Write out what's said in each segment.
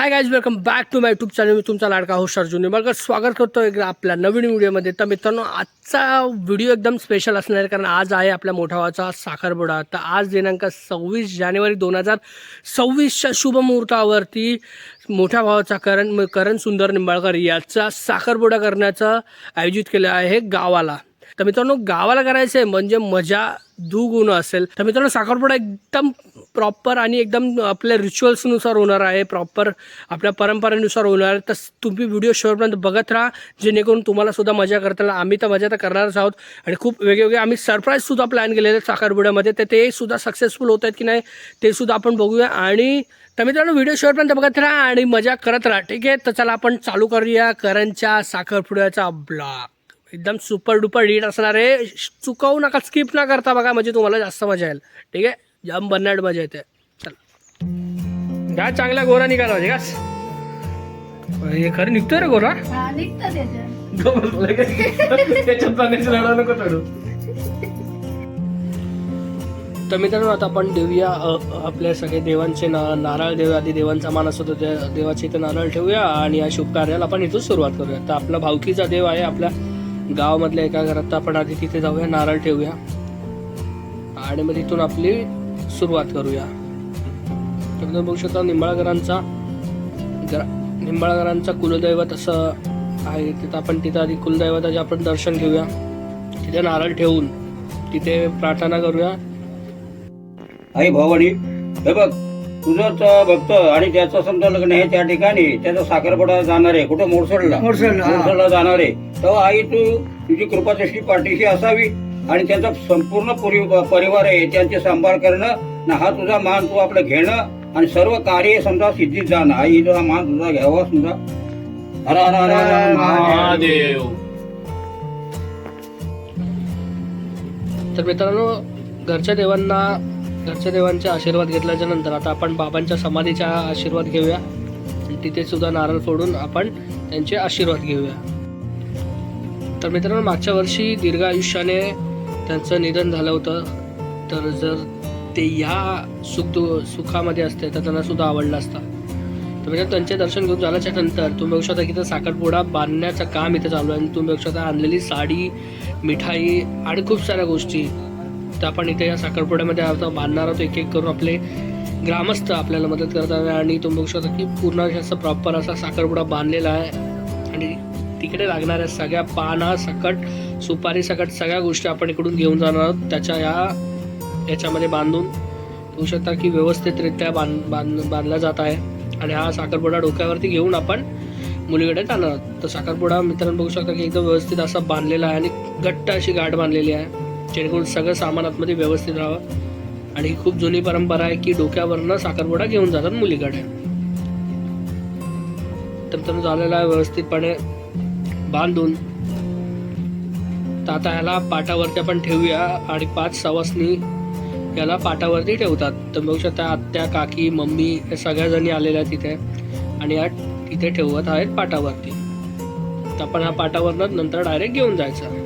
High guys, welcome back to my YouTube channel. मी तुमचा लाडका होस्ट अर्जुन निंबाळकर स्वागत करतो एकदा आपल्या नवीन व्हिडिओमध्ये. तर मित्रांनो, आजचा व्हिडिओ एकदम स्पेशल असणार आहे, कारण आज आहे आपल्या मोठा भावाचा साखरपुडा. तर आज दिनांक 26 जानेवारी 2026च्या शुभ मुहूर्तावरती मोठ्या भावाचा करण सुंदर निंबाळकर याचा साखरपुडा करण्याचं आयोजित केलं आहे गावाला. तर मित्रांनो, गावाला करायचं आहे म्हणजे मजा दुगुण असेल. तर मित्रांनो, साखरपुडा एकदम प्रॉपर आणि एकदम आपल्या रिच्युअल्सनुसार होणार आहे, प्रॉपर आपल्या परंपरेनुसार होणार आहे. तर तुम्ही व्हिडिओ शेवटपर्यंत बघत राहा, जेणेकरून तुम्हाला सुद्धा मजा करता येईल. आम्ही तर मजा तर करणारच आहोत आणि खूप वेगवेगळे आम्ही सरप्राईजसुद्धा प्लॅन केलेले आहेत साखरपुड्यामध्ये. तर ते सुद्धा सक्सेसफुल होत आहेत की नाही ते सुद्धा आपण बघूया. आणि तर मित्रांनो, व्हिडिओ शेवटपर्यंत बघत राहा आणि मजा करत राहा, ठीक आहे. तर चला आपण चालू करूया करणच्या साखरपुड्याचा ब्लॉग. एकदम सुपर डुपर हिट असणार आहे, चुकवू नका, स्किप ना करता बघा, म्हणजे तुम्हाला जास्त मजा येईल, ठीक आहे. जाम भन्नाट मजा येते. चला, काय चांगला गोरा निघाला म्हणजे काच हे खरं निघतोय रे गोरा. तर मित्रांनो, आता आपण देऊया आपल्या सगळे देवांचे नारळ देऊया. आधी देवांचा मान असतो, त्या देवाचे इथे नारळ ठेवूया आणि या शुभ कार्याला आपण इथून सुरुवात करूया. तर आपला भावकीचा देव आहे आपल्या गावामधल्या एका घरात, तर आपण आधी तिथे जाऊया, नारळ ठेवूया आणि मग तिथून आपली सुरुवात करूया. तर बघू शकता, निंबाळकरांचा कुलदैवत असं आहे तिथं. आपण तिथं आधी कुलदैवताचे आपण दर्शन घेऊया, तिथे नारळ ठेवून तिथे प्रार्थना करूया. आई भवानी, हे बघ, तुझंच भक्त आणि त्याचं समजा लग्न आहे त्या ठिकाणी, त्याचा साखरपुडा जाणार आहे कुठं मोरसडला जाणार आहे. तेव्हा आई तुझी कृपा तशी पाठीशी असावी आणि त्यांचा संपूर्ण परिवार आहे त्यांचे सांभाळ करणं ना, हा तुझा मान तू आपलं घेणं आणि सर्व कार्य समजा सिद्धीत जाणं. आई तुझा मान तुझा घ्यावा समजा. हर हर हर हर महादेव. तर मित्रांनो, घरच्या देवांचे आशीर्वाद घेतल्याच्या नंतर आता आपण बाबांच्या समाधीचा आशीर्वाद घेऊया. तिथे सुद्धा नारळ फोडून आपण त्यांचे आशीर्वाद घेऊया. तर मित्रांनो, मागच्या वर्षी दीर्घ आयुष्याने त्यांचं निधन झालं होतं. तर जर ते ह्या सुखामध्ये असते तर त्यांना सुद्धा आवडलं असतं. तर म्हणजे त्यांचे दर्शन घेऊन झाल्याच्या नंतर तुम्ही बघू शकता की इथं साखरपुडा बांधण्याचं काम इथे चालू आहे. आणि तुम्ही बघू शकता आणलेली साडी, मिठाई आणि खूप साऱ्या गोष्टी तर आपण इथे या साखरपुड्यामध्ये आता बांधणार आहोत. एक एक करून आपले ग्रामस्थ आपल्याला मदत करतात आणि तुम्ही बघू शकता की पूर्ण असं प्रॉपर असा साखरपुडा बांधलेला आहे. आणि तिकडे लागणाऱ्या सगळ्या पाना सकट, सुपारी सकट सगळ्या गोष्टी आपण इकडून घेऊन जाणार आहोत. त्याच्या याच्यामध्ये बांधून बघू शकता की व्यवस्थितरित्या बांधला जात आहे. आणि हा साखरपुडा डोक्यावरती घेऊन आपण मुलीकडे जाणार आहोत. तर साखरपुडा मित्रांनो बघू शकता की एकदम व्यवस्थित असा बांधलेला आहे आणि घट्ट अशी गाठ बांधलेली आहे, जेणेकरून सगळं सामान आतमध्ये व्यवस्थित राहावं. आणि खूप जुनी परंपरा आहे की डोक्यावरनं साखरपुडा घेऊन जातात मुलीकडे. तर झालेला आहे व्यवस्थितपणे बांधून. तर आता ह्याला पाटावरती आपण ठेवूया आणि 5 सवासनी याला पाटावरती ठेवतात. तर बघू शकता आत्या, काकी, मम्मी या सगळ्या जणी आलेल्या तिथे आणि या तिथे ठेवत आहेत पाटावरती. तर आपण हा पाटावरनं नंतर डायरेक्ट घेऊन जायचा.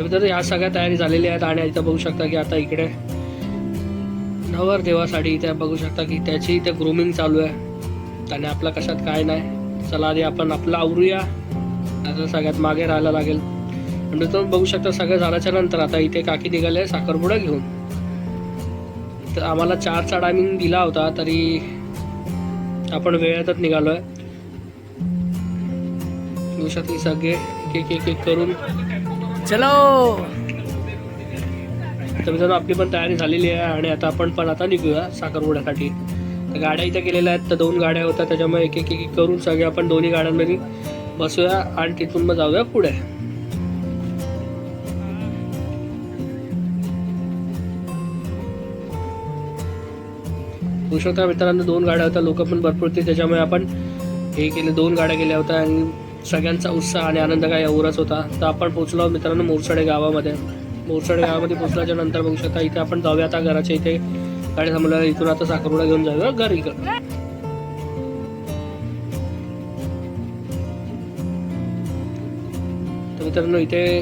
तर ह्या सगळ्या तयारी झालेल्या आहेत. आणि इथं बघू शकता की आता इकडे नवरदेवासाठी इथे बघू शकता की त्याची इथे ग्रूमिंग चालू आहे. आणि आपला कशात काय नाही. चला आधी आपण आपलं आवरूया, आता सगळ्यात मागे राहायला लागेल. म्हणजे तो बघू शकता सगळं झाल्याच्या नंतर आता इथे काकी निघाले साखरपुडा घेऊन. तर आम्हाला 4चा टायमिंग दिला होता, तरी आपण वेळेतच निघालोय. बघू शकता सगळे एक करून चलो. तर मित्रांनो, आपली पण तयारी झालेली आहे आणि आता आपण पण आता निघूया साखरपुड्यासाठी. तर गाड्या इथे गेलेल्या आहेत, तर 2 गाड्या होत्या, त्याच्यामुळे एक करून सगळे आपण दोन्ही गाड्यांमध्ये बसूया आणि तिथून मग जाऊया पुढे. होऊ शकता मित्रांनो, 2 गाड्या होत्या, लोक पण भरपूर होते, त्याच्यामुळे आपण हे केले, 2 गाड्या गेल्या होत्या आणि सगळ्यांचा उत्साह आणि आनंद काय एवढाच होता. तर आपण पोहोचलो मित्रांनो मोरसडे गावामध्ये. पोहोचल्याच्या नंतर बघू शकता इथे आपण जाऊया आता घराच्या इथे गाडी थांबवल्या. इथून आता साखरपुडा घेऊन जाऊया घरी. तर मित्रांनो, इथे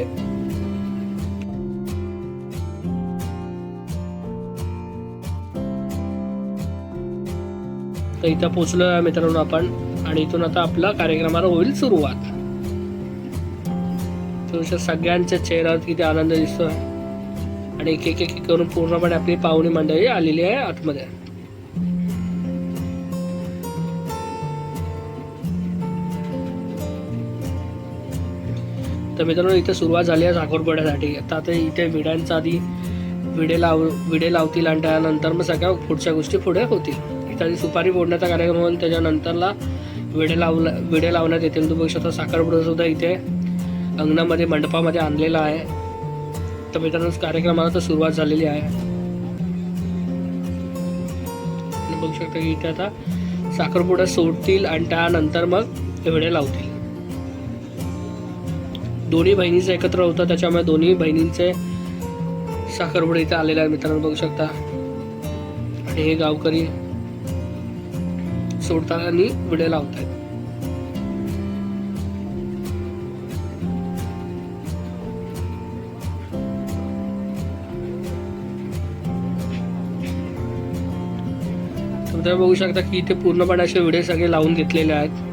तर इथं पोचलो आहे मित्रांनो आपण, आणि इथून आता आपला कार्यक्रमाला होईल सुरुवात. तर सगळ्यांच्या चेहऱ्यावर किती आनंद दिसतोय, आणि एक एक एक करून पूर्णपणे आपली पाहुणी मंडळी आलेली आहे आतमध्ये. तर मित्रांनो इथे सुरुवात झाली आहे साखरपुड्यासाठी. आता इथे विड्यांचा आधी विडे लावतील आणि त्यानंतर मग सगळ्या पुढच्या गोष्टी पुढे होतील. इथे आधी सुपारी फोडण्याचा कार्यक्रम होईल, त्याच्यानंतरला विडे लावण्यात येतील. तुम्ही बघू शकता साखरपुडा सुद्धा इथे अंगणामध्ये मंडपामध्ये आणलेला आहे. तर मित्रांनो कार्यक्रमाला तर सुरुवात झालेली आहे. बघू शकता की इथे आता साखरपुडा सोडतील आणि त्यानंतर मग विडे लावतील. दोन्ही बहिणीचे एकत्र होतं, त्याच्यामुळे दोन्ही बहिणींचे साखरपुडे इथे आलेले आहे मित्रांनो बघू शकता. आणि हे गावकरी सोडतात आणि विडे लावतात. तुम्ही बघू शकता की इथे पूर्णपणे असे विडे सगळे लावून घेतलेले आहेत.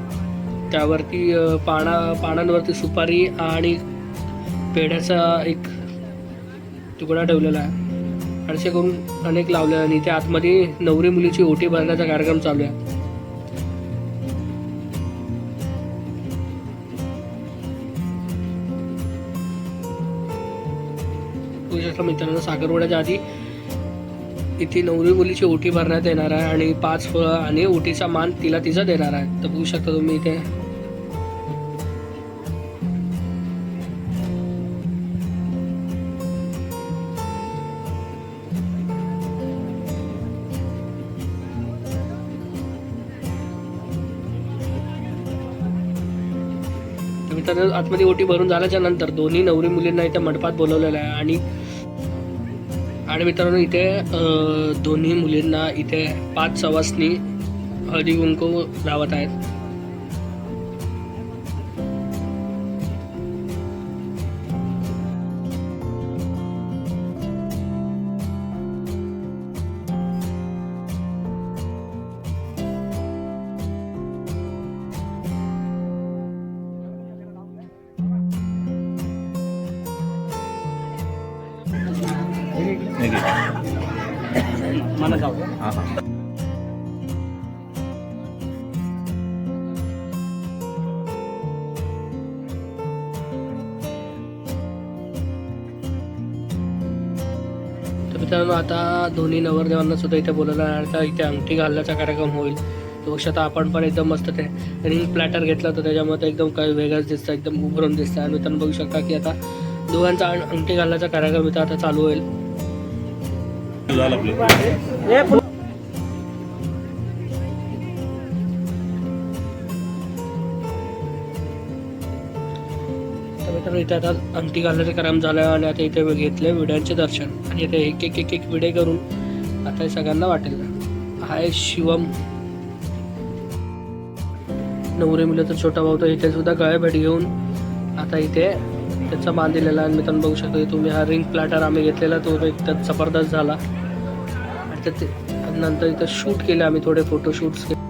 त्यावरती पानांवरती सुपारी आणि पेढ्याचा एक तुकडा ठेवलेला आहे. असे करून अनेक लावले, आणि इथे आतमध्ये नवरी मुलीची ओटी भरण्याचा कार्यक्रम चालू आहे. मित्रांनो साखरपुड्याच्या आधी इथे नवरी मुलीची ओटी भरण्यात येणार आहे, आणि 5 फळं आणि ओटीचा मान तिचा देणार आहे. तर बघू शकता तुम्ही इथे मित्रांनो आतमध्ये ओटी भरून झाल्याच्या नंतर दोन्ही नवरी मुलींना इथे मंडपात बोलवलेलं आहे. आणि मित्रांनो इथे दोन्ही मुलींना इथे 5 सवासनी हळदी कुंकू लावत आहेत. मला जाऊ तर मित्रांनो आता दोन्ही नवरदेवांना सुद्धा इथे बोलवलं आहे. आता इथे अंगठी घालण्याचा कार्यक्रम होईल. तो आता आपण पण एकदम मस्त ते रिंग प्लॅटर घेतला तर त्याच्यामध्ये एकदम काही वेगळंच दिसतं, एकदम उभरून दिसतं. आणि मित्रांनो बघू शकता की आता दोघांचा अंगठी घालण्याचा कार्यक्रम इथं आता चालू होईल. तर इथे आता अंगठी घालण्याचा कार्यक्रम झाला, आणि आता इथे घेतले विड्यांचे दर्शन, आणि इथे एक एक विडे करून आता हे सगळ्यांना वाटेल. हाय शिवम नवरी मुलाचा छोटा भाऊ, तर इथे सुद्धा गळ्या भेट घेऊन आता इथे त्याचा मान दिलेला आहे. मित्रांनो बघू शकता तुम्ही हा रिंग प्लॅटर आम्ही घेतलेला, तो एकदम जबरदस्त झाला. आणि नंतर इथं शूट केले आम्ही, थोडे फोटोशूट्स केले,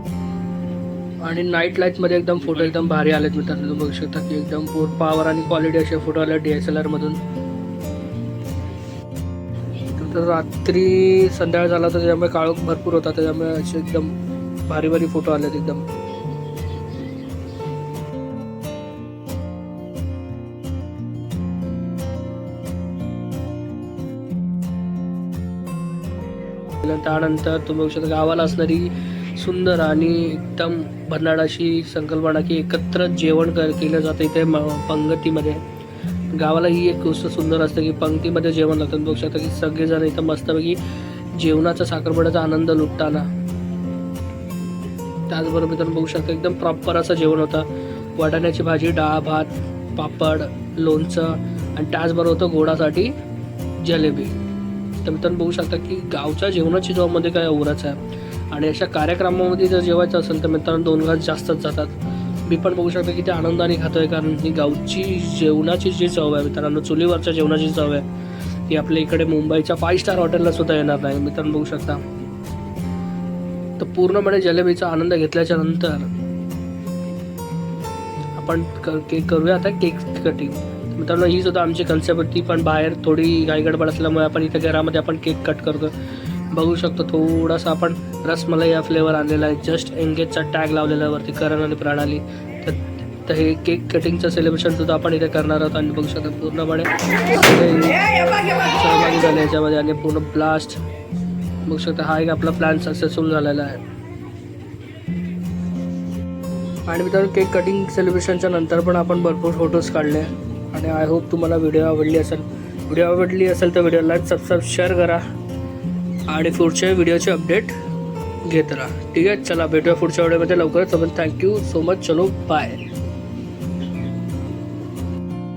आणि नाईट लाईटमध्ये एकदम फोटो एकदम भारी आलेत. मित्रांनो बघू शकता की एकदम पॉवर आणि क्वालिटी असे फोटो आले DSLR मधून. तर रात्री संध्याकाळ झाला तर त्याच्यामुळे काळोख भरपूर होता, त्याच्यामुळे असे एकदम भारी भारी फोटो आलेत एकदम. त्यानंतर तुम्ही बघू शकता गावाला असणारी सुंदर आणि एकदम भन्नाट अशी संकल्पना की एकत्र जेवण केलं जातं इथे पंगतीमध्ये. गावाला ही एक गोष्ट सुंदर असते की पंक्तीमध्ये जेवण लागतं. बघू शकता की सगळेजण इथं मस्तपैकी जेवणाचा साखरपुड्याचा आनंद लुटताना. त्याचबरोबर मित्रांनो बघू शकता एकदम प्रॉपर असं जेवण होतं. वाटाण्याची भाजी, डाळ, भात, पापड, लोणचं, आणि त्याचबरोबर होतं गोडासाठी जलेबी. तर मित्रांनो बघू शकता की गावच्या जेवणाची चवमध्ये काय औरच आहे. आणि अशा कार्यक्रमामध्ये जर जेवायचं असेल तर मित्रांनो 2 घास जास्तच जातात. मी पण बघू शकतो की ते आनंदाने खातोय, कारण ही गावची जेवणाची जी चव आहे मित्रांनो, चुलीवरच्या जेवणाची चव आहे ती आपल्या इकडे मुंबईच्या 5 स्टार हॉटेलला सुद्धा येणार नाही. मित्रांनो बघू शकता तर पूर्णपणे जलेबीचा आनंद घेतल्याच्या नंतर आपण केक करूया आता केक कटिंग. मित्रांनो ही सुद्धा आमची कन्सेप्ट होती, पण बाहेर थोडी घाईगडबड असल्यामुळे आपण इथे घरामध्ये आपण केक कट करतो. बघू शकतो थोडासा आपण रसमलाई या फ्लेवर आणलेला आहे. जस्ट एंगेजचा टॅग लावलेला आहे वरती करण आणि प्रणाली. तर हे केक कटिंगचं सेलिब्रेशन सुद्धा आपण इथे करणार आहोत. आणि बघू शकतो पूर्णपणे सहभागी झाले याच्यामध्ये आणि पूर्ण ब्लास्ट बघू शकता. हा एक आपला प्लॅन सक्सेसफुल झालेला आहे. आणि मित्रांनो केक कटिंग सेलिब्रेशनच्या नंतर पण आपण भरपूर फोटोज काढले आणि आय होप तुम्हाला व्हिडिओ आवडली असेल तर व्हिडिओला सबस्क्राईब शेअर करा आणि पुढच्या व्हिडिओचे अपडेट घेत राहा. ठीक आहे, चला भेटूया पुढच्या व्हिडिओमध्ये लवकरच. Thank you so much. चलो बाय.